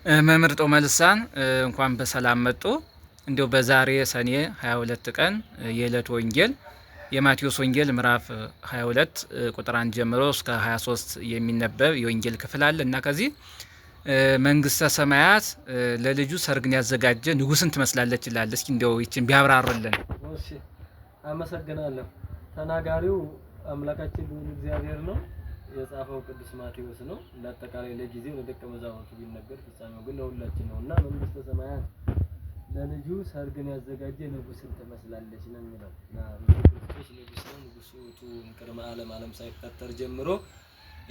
መምህር ጦመልሳን እንኳን በሰላም መጡ። እንዲያው በዛሬ ሰኔ 22 ቀን የዕለት ወንጌል የማቴዎስ ወንጌል ምዕራፍ 22 ቁጥር 1 ጀምሮ እስከ 23 የሚነበብ የወንጌል ክፍል አለ እና ከዚህ መንግስተ ሰማያት ለልጁ ሰርግን ያዘጋጀ ንጉስን ትመስላለች ይላል። እስኪ እንዲያው ይችን ቢያብራሩልን። እሺ፣ አመሰግናለሁ። ተናጋሪው አምላካችን ልዑል እግዚአብሔር ነው። የጻፈው ቅዱስ ማቴዎስ ነው። ለአጠቃላይ ለጊዜው ለደቀ መዛሙርቱ ቢነገር ፍጻሜው ግን ለሁላችን ነውና መንግስተ ሰማያት ለልጁ ሰርግን ያዘጋጀ ንጉስን ትመስላለች ነው የሚለው። ክርስቶስ ንጉስ ነው። ንጉሱ ቅድመ ዓለም ሳይፈጠር ጀምሮ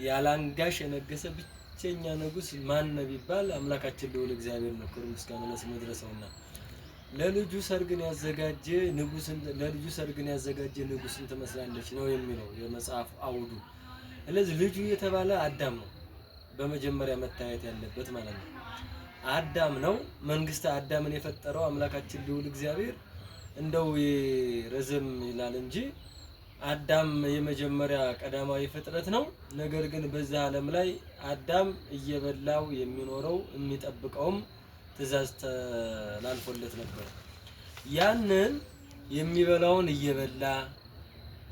ያላንጋሽ የነገሰ ብቸኛ ንጉስ ማን ነው ቢባል አምላካችን ልዑል እግዚአብሔር ነው። ክብር ምስጋና ለስሙ ይድረሰውና ለልጁ ሰርግን ያዘጋጀ ንጉስን ትመስላለች ነው የሚለው የመጽሐፍ አውዱ። ስለዚህ ልጁ የተባለ አዳም ነው በመጀመሪያ መታየት ያለበት ማለት ነው። አዳም ነው። መንግስተ አዳምን የፈጠረው አምላካችን ልዑል እግዚአብሔር እንደው ረዘም ይላል እንጂ አዳም የመጀመሪያ ቀዳማዊ ፍጥረት ነው። ነገር ግን በዛ ዓለም ላይ አዳም እየበላው የሚኖረው የሚጠብቀውም ትእዛዝ ተላልፎለት ነበር። ያንን የሚበላውን እየበላ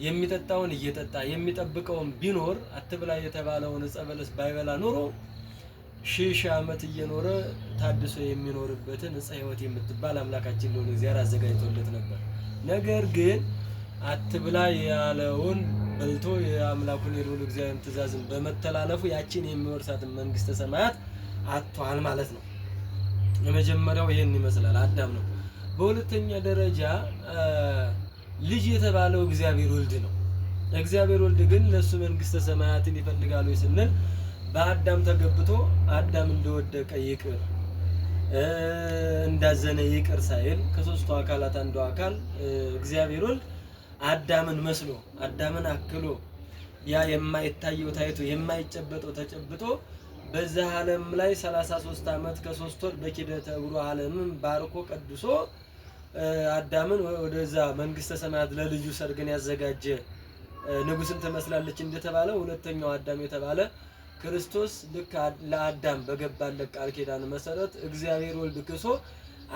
የሚጠጣውን እየጠጣ የሚጠብቀውን ቢኖር አትብላ የተባለውን ዕፀ በለስ ባይበላ ኖሮ ሺህ ዓመት እየኖረ ታድሶ የሚኖርበትን ዕፀ ሕይወት የምትባል አምላካችን ልዑል እግዚአብሔር አዘጋጅቶለት ነበር። ነገር ግን አትብላ ያለውን በልቶ የአምላኩን የልዑል እግዚአብሔርን ትእዛዝን በመተላለፉ ያችን የሚወርሳትን መንግስተ ሰማያት አጥቷል ማለት ነው። የመጀመሪያው ይሄን ይመስላል፣ አዳም ነው። በሁለተኛ ደረጃ ልጅ የተባለው እግዚአብሔር ወልድ ነው። እግዚአብሔር ወልድ ግን ለሱ መንግስተ ሰማያትን ይፈልጋሉ ስንል በአዳም ተገብቶ አዳም እንደወደቀ ይቅር እንዳዘነ ይቅር ሳይል ከሶስቱ አካላት አንዱ አካል እግዚአብሔር ወልድ አዳምን መስሎ አዳምን አክሎ ያ የማይታየው ታይቶ የማይጨበጠው ተጨብጦ በዛ ዓለም ላይ 33 ዓመት ከ3 ወር በኪደተ እግሩ ዓለምን ባርኮ ቀድሶ አዳምን ወደዛ መንግስተ ሰማያት ለልጁ ሰርግን ያዘጋጀ ንጉስን ትመስላለች እንደተባለ ሁለተኛው አዳም የተባለ ክርስቶስ ልክ ለአዳም በገባለት ቃል ኪዳን መሰረት እግዚአብሔር ወልድ ክሶ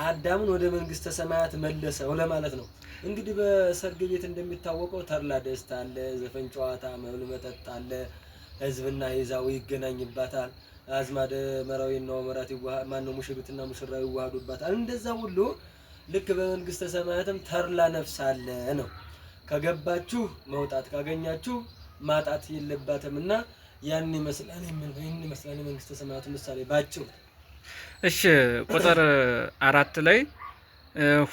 አዳምን ወደ መንግስተ ሰማያት መለሰው ለማለት ነው። እንግዲህ በሰርግ ቤት እንደሚታወቀው ተድላ ደስታ አለ፣ ዘፈን ጨዋታ፣ መብል መጠጥ አለ፣ ህዝብና ይዛው ይገናኝባታል። አዝማደ መራዊና ወመራት ማነው ሙሽሪትና ሙሽራው ይዋሃዱባታል። እንደዛ ሁሉ ልክ በመንግስተ ሰማያትም ተድላ ነፍስ አለ ነው። ከገባችሁ መውጣት ካገኛችሁ ማጣት የለባትምና ያን ይመስላል መንግስተ ሰማያቱ ምሳሌ ባጭሩ። እሺ ቁጥር 4 ላይ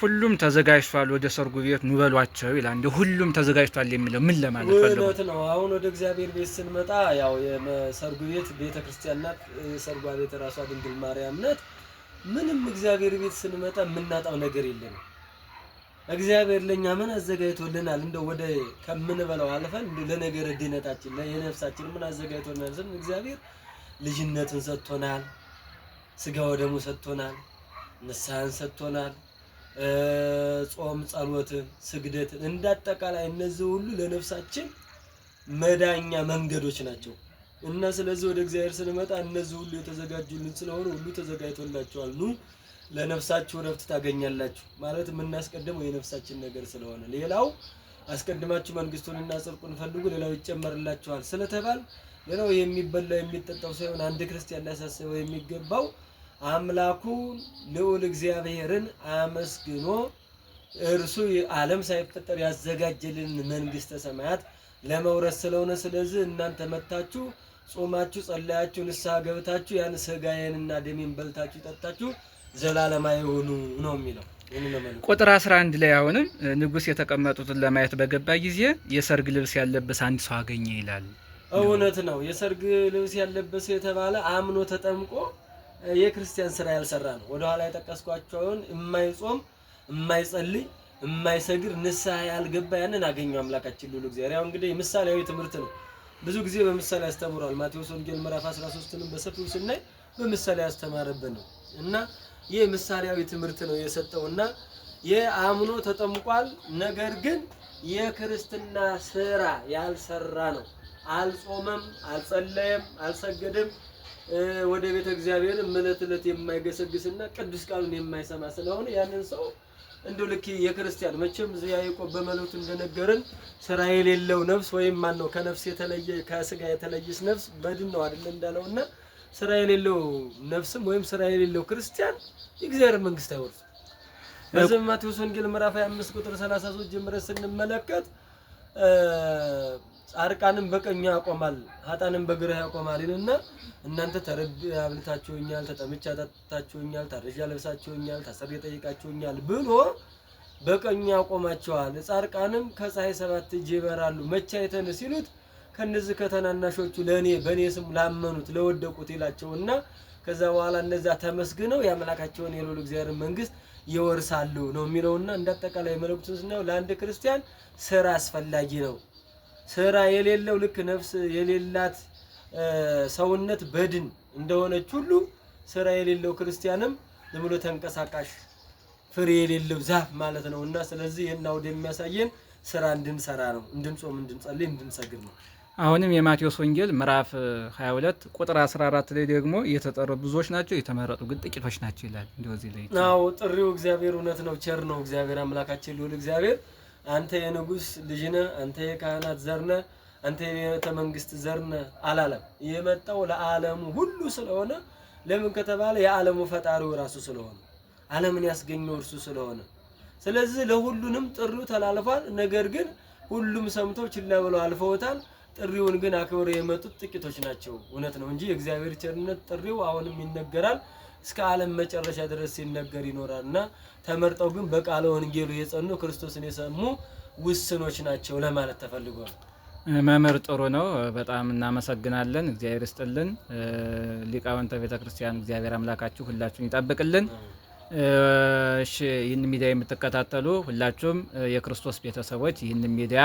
ሁሉም ተዘጋጅቷል ወደ ሰርጉ ቤት ኑ በሏቸው ይላል። እንደ ሁሉም ተዘጋጅቷል የሚለው ምን ለማለት ፈልጎ ነው? አሁን ወደ እግዚአብሔር ቤት ስንመጣ ያው የሰርጉ ቤት ቤተክርስቲያን ናት። የሰርጓ ቤት ራሷ ድንግል ማርያም ናት። ምንም እግዚአብሔር ቤት ስንመጣ የምናጣው ነገር የለም። እግዚአብሔር ለኛ ምን አዘጋጅቶልናል? እንደው ወደ ከምንበላው አልፈን ለነገር ድነታችን ለነፍሳችን ምን አዘጋጅቶልናል? እግዚአብሔር ልጅነትን ሰጥቶናል፣ ስጋ ወደሙ ሰጥቶናል፣ ንስሐን ሰጥቶናል፣ ጾም፣ ጸሎት፣ ስግደት እንዳጠቃላይ እነዚህ ሁሉ ለነፍሳችን መዳኛ መንገዶች ናቸው። እና ስለዚህ ወደ እግዚአብሔር ስንመጣ እነዚህ ሁሉ የተዘጋጁልን ስለሆነ ሁሉ ተዘጋጅቶላችኋል፣ ኑ ለነፍሳችሁ ረፍት ታገኛላችሁ ማለት የምናስቀድመው የነፍሳችን ነገር ስለሆነ ሌላው አስቀድማችሁ መንግስቱንና ጽድቁን ፈልጉ ሌላው ይጨመርላችኋል ስለተባል ሌላው የሚበላ የሚጠጣው ሳይሆን አንድ ክርስቲያን ሊያሳስበው የሚገባው አምላኩን ልዑል እግዚአብሔርን አመስግኖ እርሱ ዓለም ሳይፈጠር ያዘጋጀልን መንግስተ ሰማያት ለመውረስ ስለሆነ ስለዚህ እናንተ መጣችሁ ጾማችሁ ጸለያችሁ ንስሐ ገብታችሁ ያን ስጋዬንና ደሜን በልታችሁ ጠጣችሁ ዘላለማዊ ሆኑ ነው የሚለው። ቁጥር 11 ላይ አሁንም ንጉስ የተቀመጡትን ለማየት በገባ ጊዜ የሰርግ ልብስ ያለበሰ አንድ ሰው አገኘ ይላል። እውነት ነው። የሰርግ ልብስ ያለበሰ የተባለ አምኖ ተጠምቆ የክርስቲያን ስራ ያልሰራ ነው። ወደ ኋላ የጠቀስኳቸውን የማይጾም የማይጸልይ የማይሰግር ንስሐ ያልገባ ያንን አገኘው አምላካችን ልዑል እግዚአብሔር። ያው እንግዲህ ምሳሌያዊ ትምህርት ነው። ብዙ ጊዜ በምሳሌ ያስተምራል። ማቴዎስ ወንጌል ምዕራፍ 13ንም በሰፊው ስናይ በምሳሌ ያስተማረበት ነው እና ይህ ምሳሌያዊ ትምህርት ነው የሰጠውና የአምኖ ተጠምቋል። ነገር ግን የክርስትና ስራ ያልሰራ ነው። አልጾመም፣ አልጸለየም፣ አልሰገደም፣ ወደ ቤተ እግዚአብሔር ዕለት ዕለት የማይገሰግስና ቅዱስ ቃሉን የማይሰማ ስለሆነ ያንን ሰው እንደው ልክ የክርስቲያን መቼም ያዕቆብ በመልእክቱ እንደነገረን ስራ የሌለው ነፍስ ወይም ማን ነው ከነፍስ የተለየ ከስጋ የተለየች ነፍስ በድን ነው አይደል እንዳለውና ስራ የሌለው ነፍስም ወይም ስራ የሌለው ክርስቲያን የእግዚአብሔር መንግስት አይወርስም። በዚህ ማቴዎስ ወንጌል ምዕራፍ 25 ቁጥር 33 ጀምረን ስንመለከት ጻድቃንም በቀኝ ያቆማል ኃጥአንም በግራ ያቆማል ይልና እናንተ ተርቤ አብልታችሁኛል፣ ተጠምቼ አጠጥታችሁኛል፣ ታርዤ አልብሳችሁኛል፣ ታስሬ ጠይቃችሁኛል ብሎ በቀኝ ያቆማቸዋል። ጻድቃንም ከፀሐይ 7 እጅ ይበራሉ መቼ አይተን ሲሉት ከነዚህ ከተናናሾቹ ለኔ በኔ ስም ላመኑት ለወደቁት ይላቸውና ከዛ በኋላ እነዛ ተመስግነው ያመላካቸውን የልዑል እግዚአብሔር መንግስት ይወርሳሉ ነው የሚለውና እንደተጠቃላይ መልእክቱን ስናየው ለአንድ ክርስቲያን ስራ አስፈላጊ ነው። ስራ የሌለው ልክ ነፍስ የሌላት ሰውነት በድን እንደሆነች ሁሉ ስራ የሌለው ክርስቲያንም ዝም ብሎ ተንቀሳቃሽ ፍሬ የሌለው ዛፍ ማለት ነውና ስለዚህ እና ወደ የሚያሳየን ስራ እንድንሰራ ነው፣ እንድንጾም፣ እንድንጸልይ፣ እንድንሰግድ ነው። አሁንም የማቴዎስ ወንጌል ምዕራፍ 22 ቁጥር 14 ላይ ደግሞ የተጠሩ ብዙዎች ናቸው የተመረጡ ግን ጥቂቶች ናቸው ይላል። እንደዚህ ላይ አዎ ጥሪው እግዚአብሔር እውነት ነው፣ ቸር ነው እግዚአብሔር አምላካችን ልዑል እግዚአብሔር አንተ የንጉስ ልጅ ነህ፣ አንተ የካህናት ዘር ነህ፣ አንተ የቤተ መንግስት ዘር ነህ አላለም። የመጣው ለዓለሙ ሁሉ ስለሆነ ለምን ከተባለ የዓለሙ ፈጣሪው ራሱ ስለሆነ ዓለምን ያስገኘው እርሱ ስለሆነ ስለዚህ ለሁሉንም ጥሪው ተላልፏል። ነገር ግን ሁሉም ሰምተው ችላ ብለው አልፈውታል። ጥሪውን ግን አክብረው የመጡት ጥቂቶች ናቸው። እውነት ነው እንጂ የእግዚአብሔር ቸርነት ጥሪው አሁንም ይነገራል እስከ ዓለም መጨረሻ ድረስ ሲነገር ይኖራልና ተመርጠው ግን በቃለ ወንጌሉ የጸኑ ክርስቶስን የሰሙ ውስኖች ናቸው ለማለት ተፈልጎ ነው። መምህር ጥሩ ነው፣ በጣም እናመሰግናለን። እግዚአብሔር ይስጥልን። ሊቃውንተ ቤተክርስቲያን እግዚአብሔር አምላካችሁ ሁላችሁን ይጠብቅልን። እሺ ይህን ሚዲያ የምትከታተሉ ሁላችሁም የክርስቶስ ቤተሰቦች ይህን ሚዲያ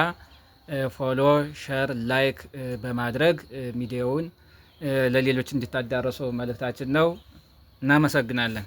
ፎሎ፣ ሼር፣ ላይክ በማድረግ ሚዲያውን ለሌሎች እንዲታዳረሱ መልእክታችን ነው። እናመሰግናለን።